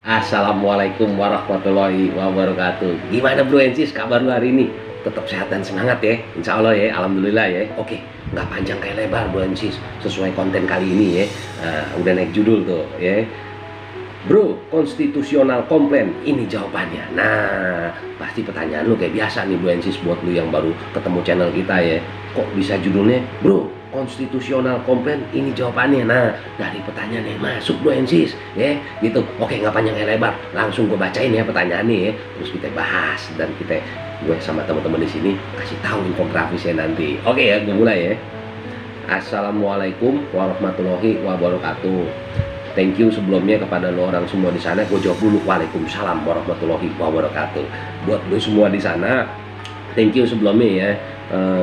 Assalamualaikum warahmatullahi wabarakatuh. Gimana bro Ensis, kabar lu hari ini? Tetap sehat dan semangat ya, insya Allah ya, alhamdulillah ya. Oke, nggak panjang kayak lebar bro Ensis, sesuai konten kali ini ya. Udah naik judul tuh ya. Bro, konstitusional komplain, ini jawabannya. Nah, pasti pertanyaan lu kayak biasa nih bro Ensis, buat lu yang baru ketemu channel kita ya. Kok bisa judulnya bro konstitusional komplain, ini jawabannya? Nah, dari pertanyaan yang masuk bro Ensis ya gitu. Oke, nggak panjang lebar, langsung gue bacain ya pertanyaannya ya, terus kita bahas dan gue sama teman-teman di sini kasih tahu infografisnya nanti. Oke ya, gue mulai ya. Assalamualaikum warahmatullahi wabarakatuh. Thank you sebelumnya kepada lo orang semua di sana. Gue jawab dulu, waalaikumsalam warahmatullahi wabarakatuh. Buat lo semua di sana, thank you sebelumnya ya.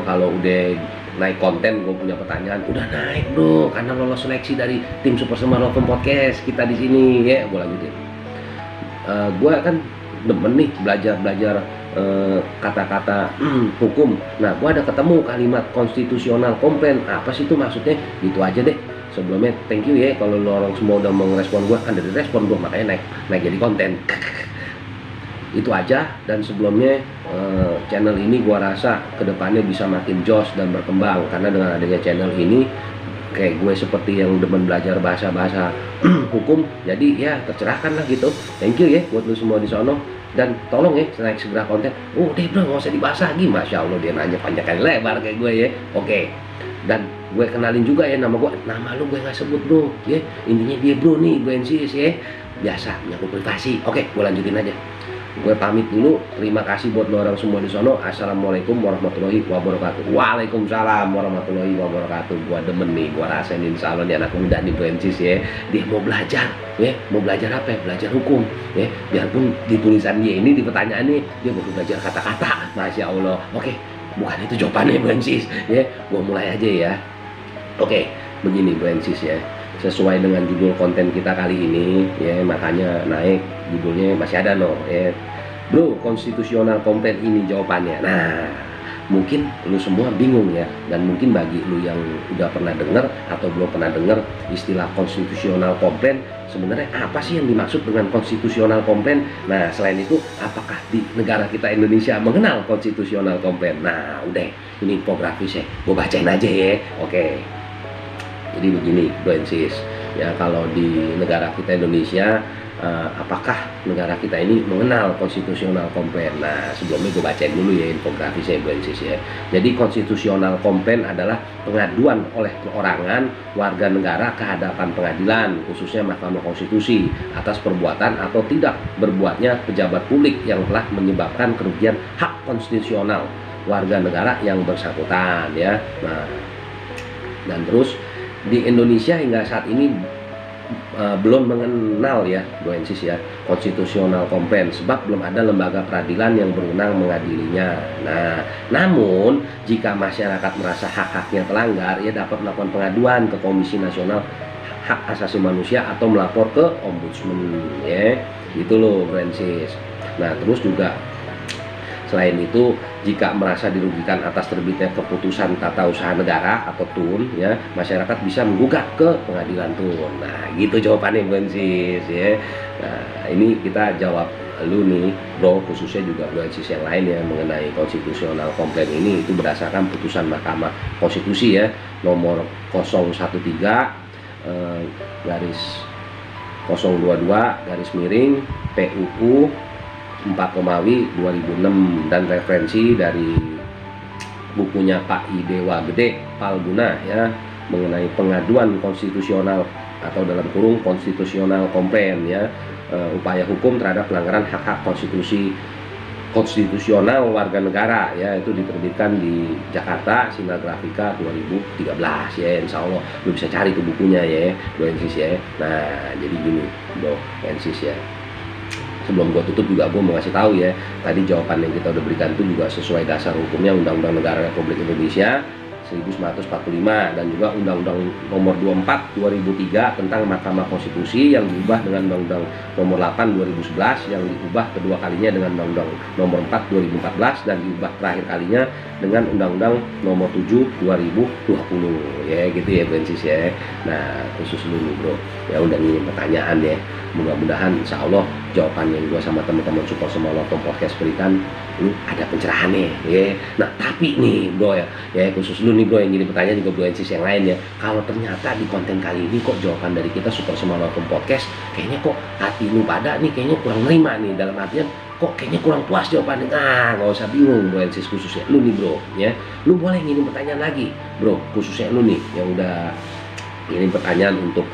Kalau udah naik konten, gue punya pertanyaan, udah naik bro, karena lolos seleksi dari tim Super Semar Open Podcast kita di sini ya. Gue lanjutin. Gue kan demen nih belajar kata-kata hukum. Nah, gue ada ketemu kalimat konstitusional komplain. Apa sih itu maksudnya? Gitu aja deh. Sebelumnya thank you ya kalau lo orang semua udah mau ngerespon gue, kan dari respon gue makanya naik jadi konten. Itu aja. Dan sebelumnya channel ini gue rasa kedepannya bisa makin jos dan berkembang, karena dengan adanya channel ini kayak gue seperti yang demen belajar bahasa hukum, jadi ya tercerahkan lah gitu. Thank you ya buat lu semua di sono, dan tolong ya naik segera konten. Oh deh bro, nggak usah dibahas lagi. Masya Allah, dia nanya panjang kali lebar kayak gue ya. Oke, dan gue kenalin juga ya nama gue. Nama lu gue nggak sebut bro ya, intinya dia bro nih, gue Ensis ya, biasa menyangkut privasi. Oke, gue lanjutin aja. Gue pamit dulu. Terima kasih buat lo orang semua di sono. Assalamualaikum warahmatullahi wabarakatuh. Waalaikumsalam warahmatullahi wabarakatuh. Gue demen nih, gue rasain insya Allah nih anak muda nih bro Ensis ya. Dia mau belajar ya, mau belajar apa ya? Belajar hukum ya. Biarpun di tulisan dia ini, di pertanyaannya dia mau belajar kata-kata. Masya Allah. Oke, bukan itu jawabannya bro Ensis ya. Gue mulai aja ya. Oke, begini bro Ensis ya, sesuai dengan judul konten kita kali ini ya, makanya naik judulnya masih ada no ya, bro konstitusional komplain, ini jawabannya. Nah, mungkin lu semua bingung ya, dan mungkin bagi lu yang udah pernah dengar atau belum pernah dengar istilah konstitusional komplain, sebenarnya apa sih yang dimaksud dengan konstitusional komplain? Nah, selain itu, apakah di negara kita Indonesia mengenal konstitusional komplain? Nah, udah, ini infografis ya, gue bacain aja ya. Oke, jadi begini bro Ensis ya, kalau di negara kita Indonesia, apakah negara kita ini mengenal konstitusional komplain? Nah, sebelumnya gue bacain dulu ya infografisnya bro Ensis ya. Jadi konstitusional komplain adalah pengaduan oleh perorangan warga negara ke hadapan pengadilan, khususnya Mahkamah Konstitusi, atas perbuatan atau tidak berbuatnya pejabat publik yang telah menyebabkan kerugian hak konstitusional warga negara yang bersangkutan ya. Nah, dan terus di Indonesia hingga saat ini belum mengenal ya bro Ensis ya konstitusional komplain, sebab belum ada lembaga peradilan yang berwenang mengadilinya. Nah, namun jika masyarakat merasa hak-haknya terlanggar, ia dapat melakukan pengaduan ke Komisi Nasional Hak Asasi Manusia atau melapor ke Ombudsman ya, gitu loh bro Ensis. Nah, terus juga selain itu, jika merasa dirugikan atas terbitnya keputusan tata usaha negara atau TUN ya, masyarakat bisa menggugat ke pengadilan TUN. Nah, gitu jawabannya bro Ensis ya. Nah, ini kita jawab lu nih bro, khususnya juga bro Ensis yang lain ya, mengenai konstitusional komplain ini, itu berdasarkan putusan Mahkamah Konstitusi ya nomor 013 garis 022 garis miring PUU 4 Romawi 2006, dan referensi dari bukunya Pak I. Dewa Gede Palguna ya, mengenai pengaduan konstitusional atau dalam kurung konstitusional komplain ya, upaya hukum terhadap pelanggaran hak-hak konstitusional warga negara ya, itu diterbitkan di Jakarta Sinar Grafika 2013 ya. Insya Allah lu bisa cari tuh bukunya ya bro Ensis ya. Nah, jadi gini bro Ensis ya, sebelum gue tutup juga gue mau ngasih tahu ya, tadi jawaban yang kita udah berikan itu juga sesuai dasar hukumnya Undang-Undang Negara Republik Indonesia 1945, dan juga Undang-Undang Nomor 24 2003 tentang Mahkamah Konstitusi yang diubah dengan Undang-Undang Nomor 8 2011 yang diubah kedua kalinya dengan Undang-Undang Nomor 4 2014 dan diubah terakhir kalinya dengan Undang-Undang Nomor 7 2020 ya, gitu ya Bro Ensis ya. Nah, khusus dulu bro. ya udah ngirim pertanyaan ya. Mudah-mudahan insya Allah jawaban yang gue sama teman-teman support semua Love Podcast berikan lu ada pencerahannya ya. Nah tapi nih bro ya khusus lu nih bro yang ngirim pertanyaan juga bro NCIS yang lain ya, kalau ternyata di konten kali ini kok jawaban dari kita support semua Love Podcast kayaknya kok hati lu pada nih kayaknya kurang nerima nih, dalam artian kok kayaknya kurang puas jawabannya, nggak usah bingung bro NCIS, khususnya lu nih bro ya, lu boleh ngirim pertanyaan lagi bro, khususnya lu nih yang udah ngirim pertanyaan untuk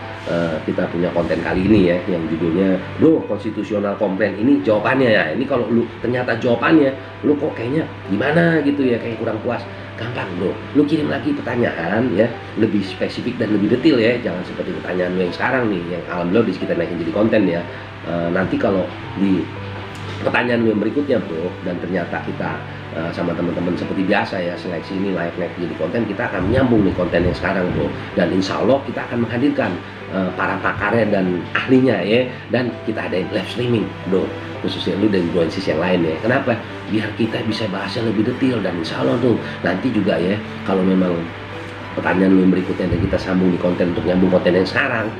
kita punya konten kali ini ya yang judulnya bro konstitusional komplain ini jawabannya ya. Ini kalau lu ternyata jawabannya lu kok kayaknya gimana gitu ya, kayak kurang puas, gampang bro, lu kirim lagi pertanyaan ya lebih spesifik dan lebih detail ya, jangan seperti pertanyaan lu yang sekarang nih yang alhamdulillah bisa kita naikin jadi konten ya. Nanti kalau di pertanyaan lu yang berikutnya bro dan ternyata kita sama teman-teman seperti biasa ya seleksi ini layak naik jadi konten, kita akan menyambung nih konten yang sekarang bro, dan insya Allah kita akan menghadirkan para pakarnya dan ahlinya ya, dan kita ada live streaming bro, khususnya lu dan bro NCIS yang lain ya. Kenapa? Biar kita bisa bahasnya lebih detail, dan insya Allah tuh nanti juga ya kalau memang pertanyaan lu yang berikutnya dan kita sambung di konten untuk nyambung konten yang sekarang,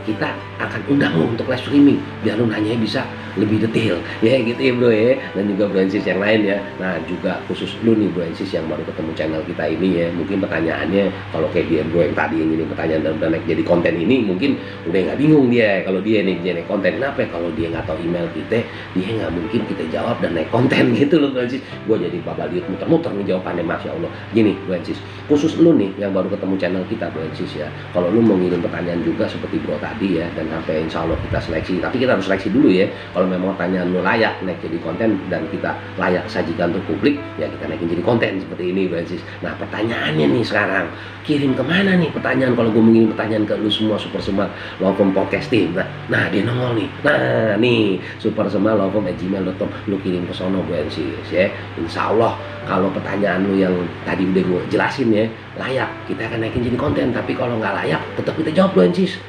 kita akan undang lu untuk live streaming biar lu nanya bisa lebih detail ya gitu ya bro ya, dan juga bro NCIS yang lain ya. Nah juga khusus lu nih bro NCIS yang baru ketemu channel kita ini ya, mungkin pertanyaannya kalau kayak dia bro yang tadi yang ini pertanyaan dan udah naik jadi konten ini mungkin udah nggak bingung dia kalau dia nih jadi konten. Kenapa? Kalau dia nggak tahu email kita, dia nggak mungkin kita jawab dan naik konten gitu loh bro NCIS. Gue jadi bakal lihat muter-muter nih jawabannya, masya Allah. Gini bro NCIS, khusus lu nih yang baru ketemu channel kita bro NCIS ya, kalau lu mau ngirim pertanyaan juga seperti bro tadi ya, dan sampai insya Allah kita seleksi, tapi kita harus seleksi dulu ya. Kalau memang pertanyaan lu layak naik jadi konten dan kita layak sajikan untuk publik ya, kita naikin jadi konten seperti ini bro NCIS. Nah pertanyaannya nih sekarang, kirim kemana nih pertanyaan? Kalau gue mengirim pertanyaan ke lu semua Super Semar Love Podcast Team, nah dia nongol nih, nah nih Super Semar Love @gmail.com, lu kirim ke sono bro NCIS ya. Insya Allah kalau pertanyaan lu yang tadi udah gue jelasin ya layak, kita akan naikin jadi konten. Tapi kalau nggak layak tetap kita jawab bro NCIS,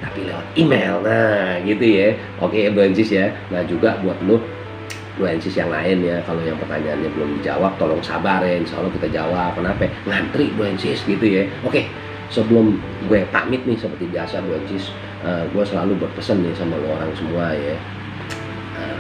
tapi lewat email. Nah gitu ya. Oke bro NCIS ya. Nah juga buat lu bro NCIS yang lain ya, kalau yang pertanyaannya belum dijawab tolong sabar ya, insya Allah kita jawab. Kenapa? Ngantri bro NCIS gitu ya. Oke, sebelum gue pamit nih seperti biasa bro NCIS, gue selalu berpesan nih sama lo orang semua ya.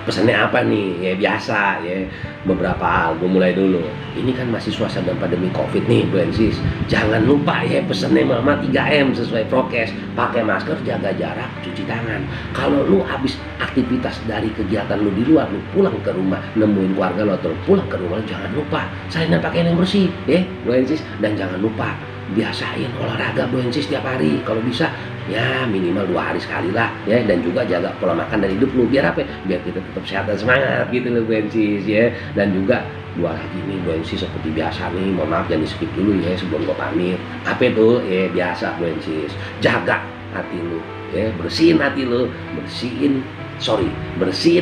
Pesannya apa nih? Ya biasa ya, beberapa hal. Gue mulai dulu. Ini kan masih suasana pandemi COVID nih bro NCIS. Jangan lupa ya pesannya mama 3M sesuai prokes. Pakai masker, jaga jarak, cuci tangan. Kalau lu habis aktivitas dari kegiatan lu di luar, lu pulang ke rumah nemuin keluarga lu atau pulang ke rumah, jangan lupa salinan pakaian yang bersih ya bro NCIS. Dan jangan lupa biasain olahraga bro NCIS setiap hari, kalau bisa ya minimal 2 hari sekali lah ya. Dan juga jaga pola makan dan hidup lu, biar apa? Biar kita tetap sehat dan semangat gitu loh bro NCIS ya. Dan juga 2 lagi nih bro NCIS seperti biasa nih, mohon maaf jangan di skip dulu ya sebelum gua pamit. Apa itu? Ya biasa bro NCIS, jaga hati lu ya, bersihin hati lu, bersihin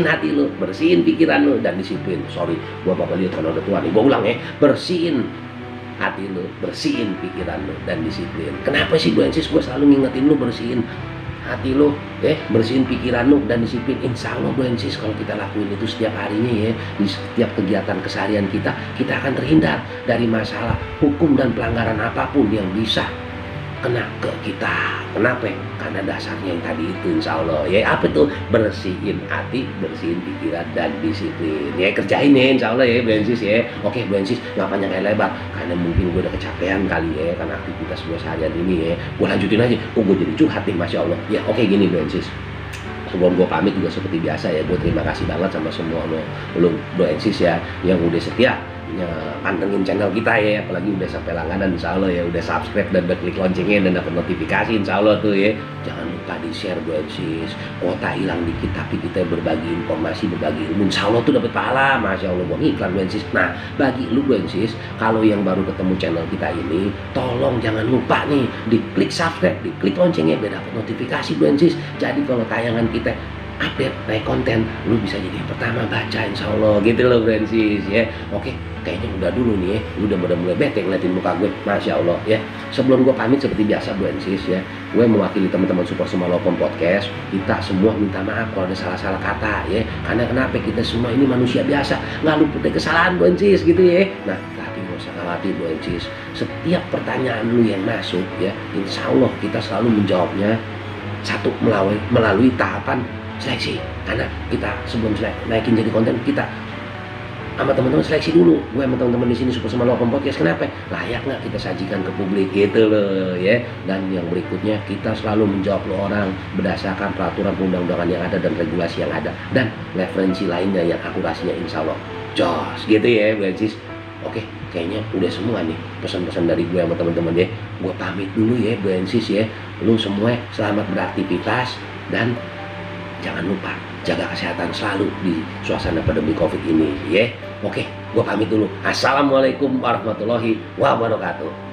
hati lu, bersihin pikiran lu, dan disiplin. Gua bakal lihat kalau udah tua nih, gua ulang ya, bersihin hati lu, bersihin pikiran lu, dan disiplin. Kenapa sih bro NCIS gue selalu ngingetin lu bersihin hati lu bersihin pikiran lu dan disiplin? Insya Allah bro NCIS kalau kita lakuin itu setiap harinya ya, di setiap kegiatan keseharian kita akan terhindar dari masalah hukum dan pelanggaran apapun yang bisa kena ke kita. Kenapa? Karena dasarnya yang tadi itu insya Allah ya. Apa tuh? Bersihin hati, bersihin pikiran, dan disiplin ya. Kerjain ya insya Allah ya bro NCIS ya. Oke bro NCIS, nggak panjang kayak lebar karena mungkin gue udah kecapean kali ya karena aktivitas gue seharian ini ya. Gue lanjutin aja, gue jadi curhat nih masya Allah ya. Oke gini bro NCIS, sebelum gue pamit juga seperti biasa ya, gue terima kasih banget sama semua lo bro NCIS ya yang udah setia pantengin channel kita ya, apalagi udah sampai langganan insya Allah ya, udah subscribe dan udah klik loncengnya dan dapat notifikasi insya Allah tuh ya. Jangan lupa di share bro NCIS. Kuota hilang dikit tapi kita berbagi informasi, berbagi ilmu, insya Allah tuh dapat pahala. Masya Allah, buang iklan bro NCIS. Nah bagi lu bro NCIS, kalau yang baru ketemu channel kita ini, tolong jangan lupa nih diklik subscribe, diklik loncengnya biar dapat notifikasi bro NCIS. Jadi kalau tayangan kita update naik konten, lu bisa jadi yang pertama baca insya Allah gitu loh bro NCIS ya. Oke, kayaknya udah dulu nih ya, lu udah mulai bete ngeliatin muka gue, masya Allah ya. Sebelum gue pamit seperti biasa bro NCIS ya, gue mewakili teman-teman Super Semar Love Podcast, kita semua minta maaf kalau ada salah-salah kata ya. Karena kenapa? Kita semua ini manusia biasa, nggak luput dari kesalahan bro NCIS gitu ya. Nah tapi gak usah khawatir bro NCIS, setiap pertanyaan lu yang masuk ya, insya Allah kita selalu menjawabnya satu melalui tahapan seleksi, karena kita sebelum naikin jadi konten kita sama teman-teman seleksi dulu. Gue sama teman-teman di sini Super Semangat Podcast, kenapa? Layak nggak kita sajikan ke publik gitu loh ya. Dan yang berikutnya, kita selalu menjawab lo orang berdasarkan peraturan perundang-undangan yang ada dan regulasi yang ada, dan referensi lainnya yang akurasinya insya Allah jos gitu ya Francis. Oke, kayaknya udah semua nih pesan-pesan dari gue sama teman-teman ya. Gue pamit dulu ya Francis ya. Lu semua selamat beraktivitas dan jangan lupa jaga kesehatan selalu di suasana pandemi COVID ini ya. Oke, gue pamit dulu. Assalamualaikum warahmatullahi wabarakatuh.